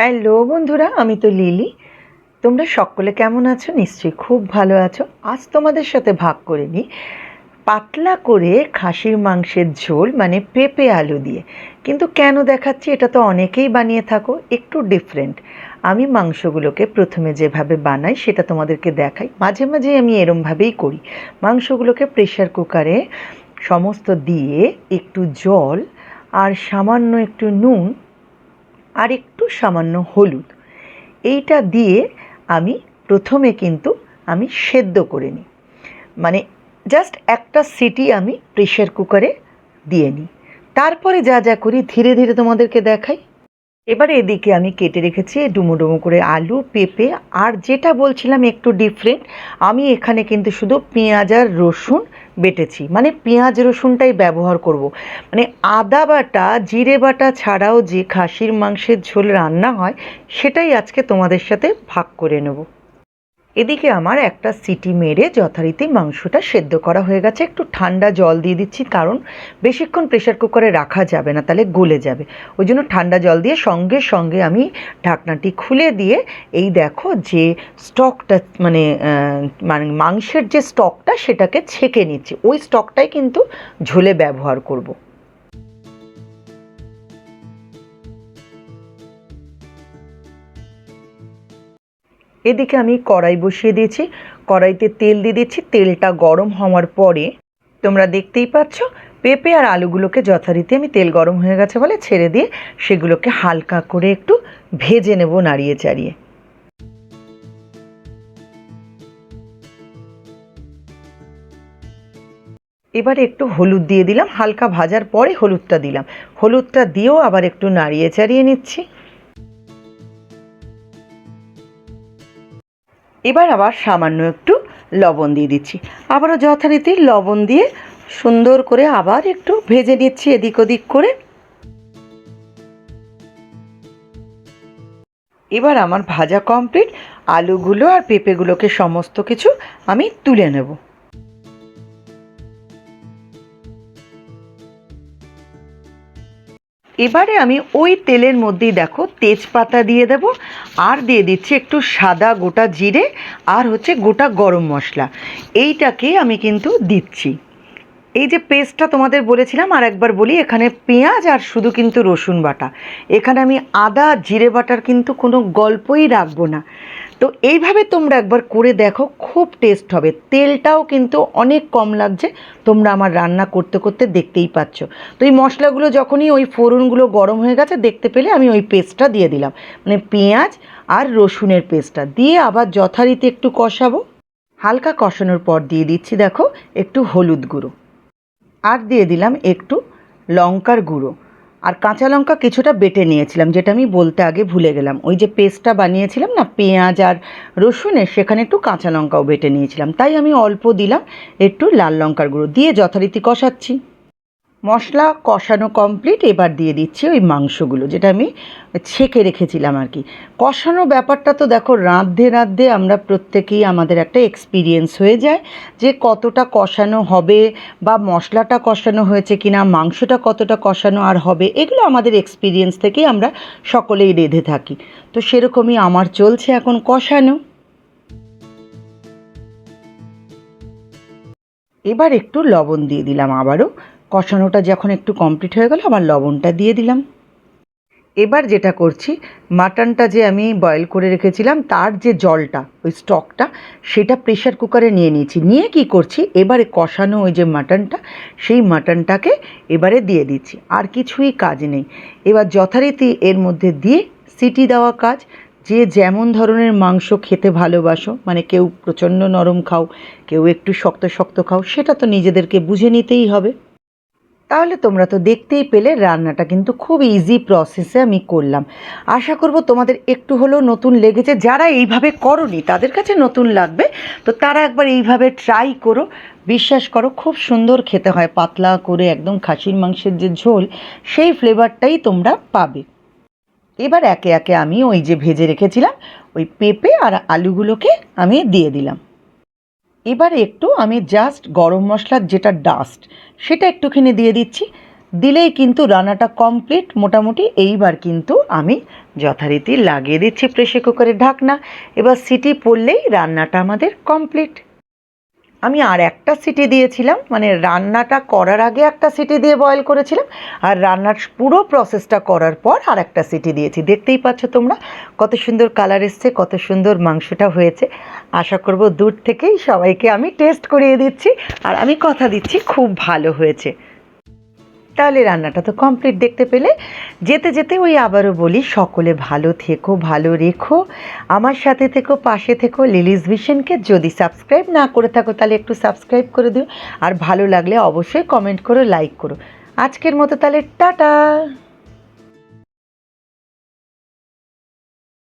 Hello বন্ধুরা, আমি তো লিলি। তোমরা সকলে কেমন আছো? নিশ্চয়ই খুব ভালো আছো। আজ তোমাদের সাথে ভাগ করে নিই পাতলা করে খাসির মাংসের ঝোল, মানে পেঁপে আলু দিয়ে। কিন্তু কেন দেখাচ্ছি, এটা তো অনেকেই বানিয়ে থাকো, একটু ডিফারেন্ট। আমি মাংসগুলোকে প্রথমে যেভাবে বানাই সেটা তোমাদেরকে দেখাই। মাঝে মাঝে আমি এরমভাবেই করি। মাংসগুলোকে প্রেশার কুকারে সমস্ত দিয়ে একটু জল আর সামান্য একটু নুন আর একটু সামান্য হলুদ এইটা দিয়ে আমি প্রথমে কিন্তু আমি সেদ্ধ করে নিই, মানে জাস্ট একটা সিটি আমি প্রেশার কুকারে দিয়ে নিই। তারপরে যা যা করি ধীরে ধীরে তোমাদেরকে দেখাই। এবারে এদিকে আমি কেটে রেখেছি ডুমো ডুমো করে আলু, পেঁপে, আর যেটা বলছিলাম একটু ডিফারেন্ট, আমি এখানে কিন্তু শুধু পেঁয়াজ আর রসুন বেটেছি, মানে পেঁয়াজ রসুনটাই ব্যবহার করব। মানে আদা বাটা জিরে বাটা ছাড়াও যে খাসির মাংসের ঝোল রান্না হয় সেটাই আজকে তোমাদের সাথে ভাগ করে নেব। এদিকে আমার একটা সিটি মেরে যথারীতি মাংসটা সেদ্ধ করা হয়ে গেছে। একটু ঠান্ডা জল দিয়ে দিচ্ছি, কারণ বেশিক্ষণ প্রেশার কুকারে রাখা যাবে না, তাহলে গলে যাবে। ওই জন্য ঠান্ডা জল দিয়ে সঙ্গে সঙ্গে আমি ঢাকনাটি খুলে দিয়ে এই দেখো যে স্টকটা, মানে মাংসের যে স্টকটা সেটাকে ছেঁকে নিচ্ছি। ওই স্টকটাই কিন্তু ঝোলে ব্যবহার করব। এদিকে আমি কড়াই বসিয়ে দিয়েছি, কড়াইতে তেল দিয়ে দিচ্ছি। তেলটা গরম হওয়ার পরে তোমরা দেখতেই পাচ্ছ পেঁপে আর আলুগুলোকে যথারীতি আমি তেল গরম হয়ে গেছে বলে ছেড়ে দিয়ে সেগুলোকে হালকা করে একটু ভেজে নেব নাড়িয়ে চাড়িয়ে। এবারে একটু হলুদ দিয়ে দিলাম, হালকা ভাজার পরে হলুদটা দিলাম। হলুদটা দিয়েও আবার একটু নাড়িয়ে চাড়িয়ে নিচ্ছি। এবার আবার সামান্য একটু লবণ দিয়ে দিচ্ছি, আবারও যথারীতি লবণ দিয়ে সুন্দর করে আবার একটু ভেজে নিচ্ছি এদিক ওদিক করে। এবার আমার ভাজা কমপ্লিট। আলুগুলো আর পেঁপেগুলোকে সমস্ত কিছু আমি তুলে নেব। এবারে আমি ওই তেলের মধ্যেই দেখো তেজপাতা দিয়ে দেব, আর দিয়ে দিচ্ছি একটু সাদা গোটা জিরে, আর হচ্ছে গোটা গরম মশলা। এইটাকে আমি কিন্তু দিচ্ছি। এই যে পেস্টটা তোমাদের বলেছিলাম, আর একবার বলি, এখানে পেঁয়াজ আর শুধু কিন্তু রসুন বাটা। এখানে আমি আদা জিরে বাটার কিন্তু কোনো গল্পই রাখবো না। তো এইভাবে তোমরা একবার করে দেখো, খুব টেস্ট হবে। তেলটাও কিন্তু অনেক কম লাগছে, তোমরা আমার রান্না করতে করতে দেখতেই পাচ্ছ। তো এই মশলাগুলো যখনই ওই ফোড়নগুলো গরম হয়ে গেছে দেখতে পেলে আমি ওই পেস্টটা দিয়ে দিলাম, মানে পেঁয়াজ আর রসুনের পেস্টটা দিয়ে আবার যথারীতি একটু কষাবো। হালকা কষানোর পর দিয়ে দিচ্ছি দেখো একটু হলুদ গুঁড়ো, আর দিয়ে দিলাম একটু লঙ্কার গুঁড়ো, আর কাঁচা লঙ্কা কিছুটা বেটে নিয়েছিলাম, যেটা আমি বলতে আগে ভুলে গেলাম। ওই যে পেস্টটা বানিয়েছিলাম না পেঁয়াজ আর রসুনের, সেখানে একটু কাঁচা লঙ্কাও বেটে নিয়েছিলাম, তাই আমি অল্প দিলাম একটু লাল লঙ্কার গুঁড়ো দিয়ে যথারীতি কষাচ্ছি। মশলা কষানো কমপ্লিট। এবার দিয়ে দিচ্ছি ওই মাংসগুলো, যেটা আমি ছেঁকে রেখেছিলাম আর কি। কষানো ব্যাপারটা তো দেখো রাঁধতে রাঁধতে আমরা প্রত্যেকেই, আমাদের একটা এক্সপিরিয়েন্স হয়ে যায় যে কতটা কষানো হবে, বা মশলাটা কষানো হয়েছে কিনা, মাংসটা কতটা কষানো আর হবে, এগুলো আমাদের এক্সপিরিয়েন্স থেকেই আমরা সকলেই রেঁধে থাকি। তো সেরকমই আমার চলছে এখন কষানো। এবার একটু লবণ দিয়ে দিলাম আবারও। কষানোটা যখন একটু কমপ্লিট হয়ে গেল আবার লবণটা দিয়ে দিলাম। এবার যেটা করছি, মাটনটা যে আমি বয়েল করে রেখেছিলাম তার যে জলটা, ওই স্টকটা, সেটা প্রেশার কুকারে নিয়ে নিয়েছি। নিয়ে কি করছি, এবারে কষানো ওই যে মাটনটা, সেই মাটনটাকে এবারে দিয়ে দিচ্ছি। আর কিছুই কাজ নেই। এবার যথারীতি এর মধ্যে দিয়ে সিটি দেওয়া কাজ। যে যেমন ধরনের মাংস খেতে ভালোবাসো, মানে কেউ প্রচণ্ড নরম খাও, কেউ একটু শক্ত শক্ত খাও, সেটা তো নিজেদেরকে বুঝে নিতেই হবে। তাহলে তোমরা তো দেখতেই পেলে রান্নাটা কিন্তু খুব ইজি প্রসেসে আমি করলাম। আশা করব তোমাদের একটু হলেও নতুন লেগেছে। যারা এইভাবে করোনি তাদের কাছে নতুন লাগবে, তো তারা একবার এইভাবে ট্রাই করো। বিশ্বাস করো খুব সুন্দর খেতে হয়, পাতলা করে একদম খাসির মাংসের যে ঝোল, সেই ফ্লেভারটাই তোমরা পাবে। এবার একে একে আমি ওই যে ভেজে রেখেছিলাম ওই পেঁপে আর আলুগুলোকে আমি দিয়ে দিলাম। এবার একটু আমি জাস্ট গরম মশলার যেটা ডাস্ট, সেটা একটুখানি দিয়ে দিচ্ছি। দিলেই কিন্তু রান্নাটা কমপ্লিট মোটামুটি। এইবার কিন্তু আমি যথারীতি লাগিয়ে দিচ্ছি প্রেসার কুকারের ঢাকনা। এবার সিটি পড়লেই রান্নাটা আমাদের কমপ্লিট। আমি আর একটা সিটি দিয়েছিলাম, মানে রান্নাটা করার আগে একটা সিটি দিয়ে বয়েল করেছিলাম, আর রান্নার পুরো প্রসেসটা করার পর আর একটা সিটি দিয়েছি। দেখতেই পাচ্ছ তোমরা কত সুন্দর কালার এসছে, কত সুন্দর মাংসটা হয়েছে। আশা করব দূর থেকেই সবাইকে আমি টেস্ট করিয়ে দিচ্ছি, আর আমি কথা দিচ্ছি খুব ভালো হয়েছে। তাহলে রান্নাটা তো কমপ্লিট দেখতে পেলে। যেতে যেতে ওই আবারও বলি, সকলে ভালো থেকো, ভালো রেখো, আমার সাথে থেকো, পাশে থেকো। লিলিস ভিশনকে যদি সাবস্ক্রাইব না করে থাকো তাহলে একটু সাবস্ক্রাইব করে দিও, আর ভালো লাগলে অবশ্যই কমেন্ট করো, লাইক করো। আজকের মতো তাহলে টাটা।